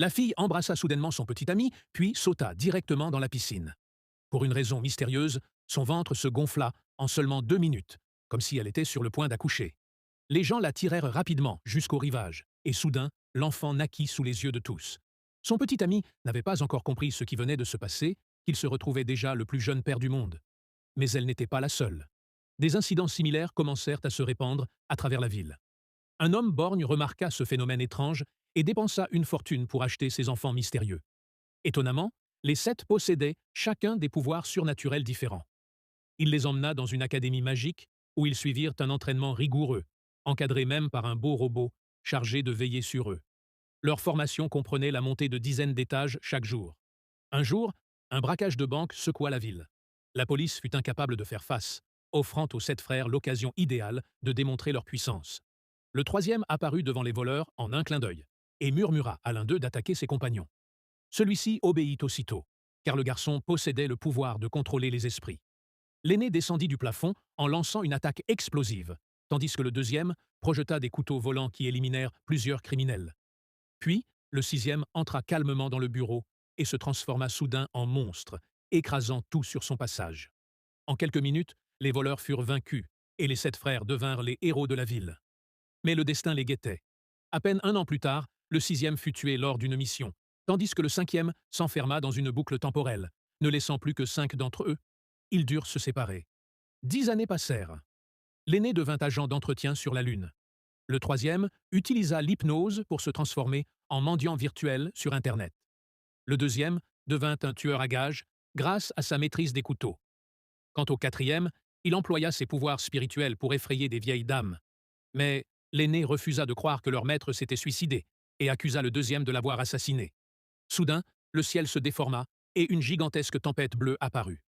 La fille embrassa soudainement son petit ami, puis sauta directement dans la piscine. Pour une raison mystérieuse, son ventre se gonfla en seulement 2 minutes, comme si elle était sur le point d'accoucher. Les gens la tirèrent rapidement jusqu'au rivage, et soudain, l'enfant naquit sous les yeux de tous. Son petit ami n'avait pas encore compris ce qui venait de se passer, qu'il se retrouvait déjà le plus jeune père du monde. Mais elle n'était pas la seule. Des incidents similaires commencèrent à se répandre à travers la ville. Un homme borgne remarqua ce phénomène étrange et dépensa une fortune pour acheter ces enfants mystérieux. Étonnamment, les 7 possédaient chacun des pouvoirs surnaturels différents. Il les emmena dans une académie magique où ils suivirent un entraînement rigoureux, encadré même par un beau robot chargé de veiller sur eux. Leur formation comprenait la montée de dizaines d'étages chaque jour. Un jour, un braquage de banque secoua la ville. La police fut incapable de faire face, offrant aux 7 frères l'occasion idéale de démontrer leur puissance. Le troisième apparut devant les voleurs en un clin d'œil et murmura à l'un d'eux d'attaquer ses compagnons. Celui-ci obéit aussitôt, car le garçon possédait le pouvoir de contrôler les esprits. L'aîné descendit du plafond en lançant une attaque explosive, tandis que le deuxième projeta des couteaux volants qui éliminèrent plusieurs criminels. Puis, le sixième entra calmement dans le bureau et se transforma soudain en monstre, écrasant tout sur son passage. En quelques minutes, les voleurs furent vaincus et les 7 frères devinrent les héros de la ville. Mais le destin les guettait. À peine un an plus tard, le sixième fut tué lors d'une mission, tandis que le cinquième s'enferma dans une boucle temporelle, ne laissant plus que 5 d'entre eux. Ils durent se séparer. 10 années passèrent. L'aîné devint agent d'entretien sur la Lune. Le troisième utilisa l'hypnose pour se transformer en mendiant virtuel sur Internet. Le deuxième devint un tueur à gages grâce à sa maîtrise des couteaux. Quant au quatrième, il employa ses pouvoirs spirituels pour effrayer des vieilles dames. Mais l'aîné refusa de croire que leur maître s'était suicidé et accusa le deuxième de l'avoir assassiné. Soudain, le ciel se déforma et une gigantesque tempête bleue apparut.